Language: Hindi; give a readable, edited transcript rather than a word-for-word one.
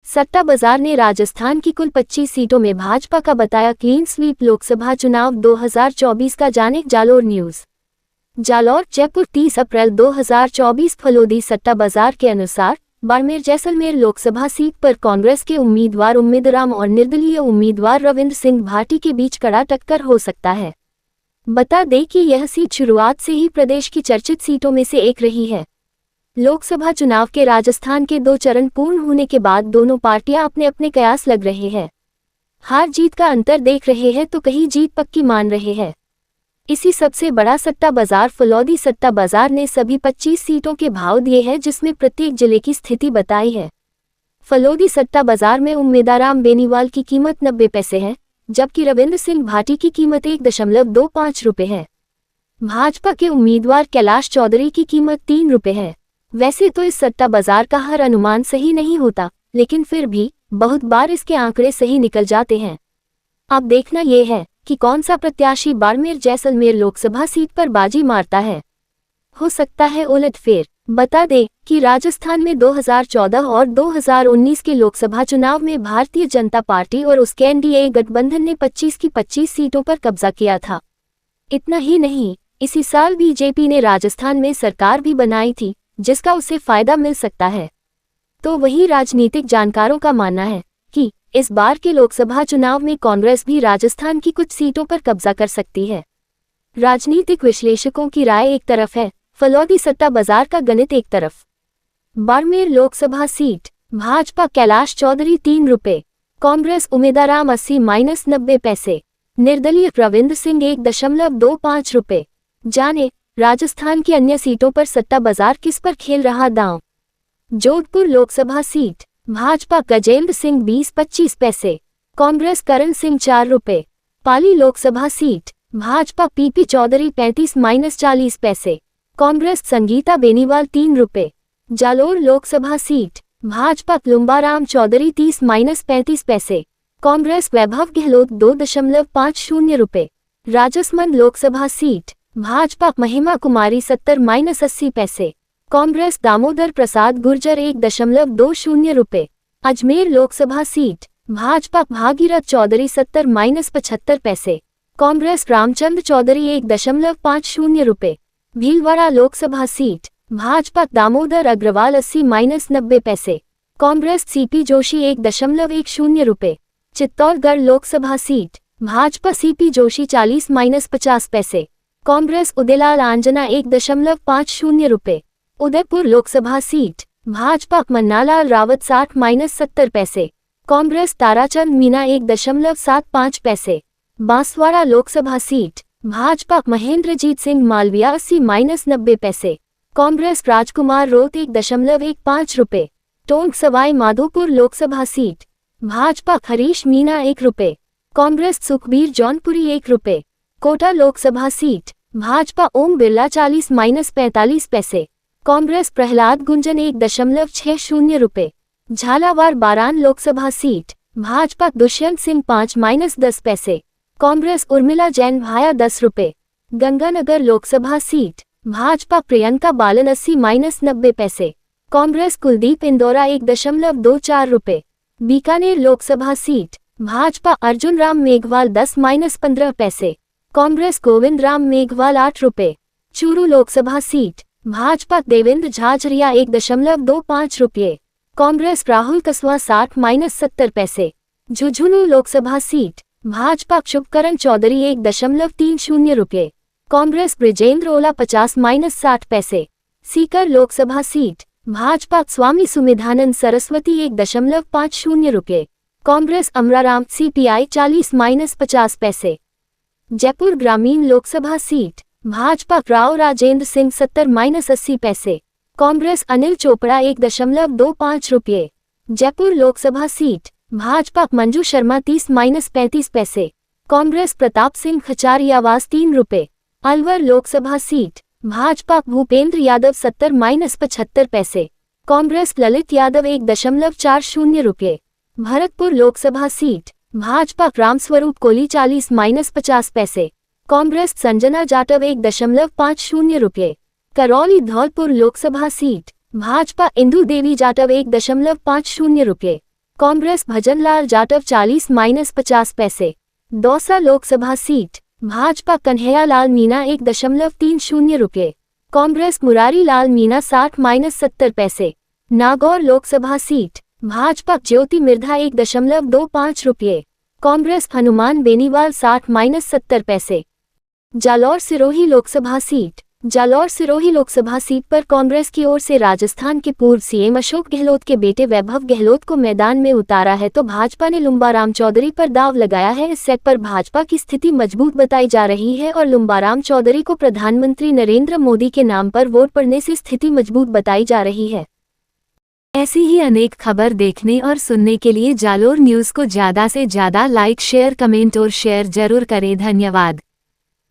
सट्टा बाजार ने राजस्थान की कुल 25 सीटों में भाजपा का बताया क्लीन स्वीप। लोकसभा चुनाव 2024 का जाने जालोर न्यूज। जालौर जयपुर 30 अप्रैल 2024। फलोदी सट्टा बाजार के अनुसार बाड़मेर जैसलमेर लोकसभा सीट पर कांग्रेस के उम्मीदवार उम्मीदराम और निर्दलीय उम्मीदवार रविंद्र सिंह भाटी के बीच कड़ा टक्कर हो सकता है। बता दें कि यह सीट शुरुआत से ही प्रदेश की चर्चित सीटों में से एक रही है। लोकसभा चुनाव के राजस्थान के 2 चरण पूर्ण होने के बाद दोनों पार्टियां अपने अपने कयास लग रहे हैं। हार जीत का अंतर देख रहे हैं तो कहीं जीत पक्की मान रहे हैं। इसी सबसे बड़ा सट्टा बाजार फलोदी सट्टा बाजार ने सभी 25 सीटों के भाव दिए हैं, जिसमें प्रत्येक जिले की स्थिति बताई है। फलोदी सट्टा बाजार में उम्मीदराम बेनीवाल की कीमत 90 पैसे है, जबकि रविंद्र सिंह भाटी की कीमत 1.25 रुपये है। भाजपा के उम्मीदवार कैलाश चौधरी की कीमत 3 रुपये है। वैसे तो इस सट्टा बाजार का हर अनुमान सही नहीं होता, लेकिन फिर भी बहुत बार इसके आंकड़े सही निकल जाते हैं। अब देखना यह है कि कौन सा प्रत्याशी बाड़मेर जैसलमेर लोकसभा सीट पर बाजी मारता है। हो सकता है उलटफेर। बता दें कि राजस्थान में 2014 और 2019 के लोकसभा चुनाव में भारतीय जनता पार्टी और उसके एनडीए गठबंधन ने 25 की 25 सीटों पर कब्जा किया था। इतना ही नहीं, इसी साल बीजेपी ने राजस्थान में सरकार भी बनाई थी, जिसका उसे फायदा मिल सकता है। तो वही राजनीतिक जानकारों का मानना है कि इस बार के लोकसभा चुनाव में कांग्रेस भी राजस्थान की कुछ सीटों पर कब्जा कर सकती है। राजनीतिक विश्लेषकों की राय एक तरफ है, फलोदी सट्टा बाजार का गणित एक तरफ। बाड़मेर लोकसभा सीट भाजपा कैलाश चौधरी 3 रुपये, कांग्रेस उम्मीदराम 80-90 पैसे, निर्दलीय रविंद्र सिंह 1.25 रुपये। जाने राजस्थान की अन्य सीटों पर सट्टा बाजार किस पर खेल रहा दांव। जोधपुर लोकसभा सीट भाजपा गजेंद्र सिंह 20-25 पैसे, कांग्रेस करण सिंह 4 रुपये। पाली लोकसभा सीट भाजपा पीपी चौधरी 35-40 पैसे, कांग्रेस संगीता बेनीवाल 3 रुपये। जालोर लोकसभा सीट भाजपा लुम्बाराम चौधरी 30-35 पैसे, कांग्रेस वैभव गहलोत 2.50 रुपये। राजसमंद लोकसभा सीट भाजपा महिमा कुमारी 70-80 पैसे, कांग्रेस दामोदर प्रसाद गुर्जर 1.20 रुपये। अजमेर लोकसभा सीट भाजपा भागीरथ चौधरी 70-75 पैसे, कांग्रेस रामचंद्र चौधरी 1.50 रुपये। भीलवाड़ा लोकसभा सीट भाजपा दामोदर अग्रवाल 80-90 पैसे, कांग्रेस सीपी जोशी 1.10 रुपये। चित्तौड़गढ़ लोकसभा सीट भाजपा सीपी जोशी 40-50 पैसे, कांग्रेस उदयलाल आंजना 1.50 रुपये। उदयपुर लोकसभा सीट भाजपा मन्नालाल रावत 60-70 पैसे, कांग्रेस ताराचंद मीना 1.75 पैसे। बांसवाड़ा लोकसभा सीट भाजपा महेंद्रजीत सिंह मालविया 80-90 पैसे, कांग्रेस राजकुमार रोत 1.15 रुपये। टोंक सवाई माधोपुर लोकसभा सीट भाजपा हरीश मीना 1 रुपये, कांग्रेस सुखबीर जौनपुरी 1 रुपये। कोटा लोकसभा सीट भाजपा ओम बिरला 40-45 पैसे, कांग्रेस प्रहलाद गुंजन 1.60 रुपये। झालावाड़ बारान लोकसभा सीट भाजपा दुष्यंत सिंह 5-10 पैसे, कांग्रेस उर्मिला जैन भाया 10 रुपये। गंगानगर लोकसभा सीट भाजपा प्रियंका बालन 80-90 पैसे, कांग्रेस कुलदीप इंदौरा 1.24 रुपये। बीकानेर लोकसभा सीट भाजपा अर्जुन राम मेघवाल 10-15 पैसे, कांग्रेस गोविंद राम मेघवाल 8 रुपये। चूरू लोकसभा सीट भाजपा देवेंद्र झाझरिया 1.25 रुपये, कांग्रेस राहुल कसवा 60-70 पैसे। झुंझुनू लोकसभा सीट भाजपा शुभकरण चौधरी 1.30 रुपये, कांग्रेस ब्रिजेंद्र ओला 50-60 पैसे। सीकर लोकसभा सीट भाजपा स्वामी सुमिधानंद सरस्वती 1.50 रुपये, कांग्रेस अमराराम सीपीआई 40-50 पैसे। जयपुर ग्रामीण लोकसभा सीट भाजपा राव राजेंद्र सिंह 70-80 पैसे, कांग्रेस अनिल चोपड़ा 1.25 रुपये। जयपुर लोकसभा सीट भाजपा मंजू शर्मा 30-35 पैसे, कांग्रेस प्रताप सिंह खचारियावास 3 रुपये। अलवर लोकसभा सीट भाजपा भूपेंद्र यादव 70-75 पैसे, कांग्रेस ललित यादव 1.40 रुपये। भरतपुर लोकसभा सीट भाजपा रामस्वरूप कोहली 40-50 पैसे, कांग्रेस संजना जाटव 1.50 रुपये। करौली धौलपुर लोकसभा सीट, भाजपा इंदु देवी जाटव 1.50 रुपये, कांग्रेस भजनलाल जाटव 40-50 पैसे। दौसा लोकसभा सीट, भाजपा कन्हैयालाल मीणा 1.30 रुपये, कांग्रेस मुरारी लाल मीणा 60-70 पैसे। नागौर लोकसभा सीट, भाजपा ज्योति मिर्धा 1.25 रुपये, कांग्रेस हनुमान बेनीवाल 60-70 पैसे। जालौर सिरोही लोकसभा सीट, जालौर सिरोही लोकसभा सीट पर कांग्रेस की ओर से राजस्थान के पूर्व सीएम अशोक गहलोत के बेटे वैभव गहलोत को मैदान में उतारा है, तो भाजपा ने लुम्बाराम चौधरी पर दाव लगाया है। इस सेट पर भाजपा की स्थिति मजबूत बताई जा रही है और लुम्बाराम चौधरी को प्रधानमंत्री नरेंद्र मोदी के नाम पर वोट पड़ने से स्थिति मजबूत बताई जा रही है। ऐसी ही अनेक खबर देखने और सुनने के लिए जालोर न्यूज़ को ज़्यादा से ज़्यादा लाइक, शेयर, कमेंट और शेयर जरूर करें। धन्यवाद।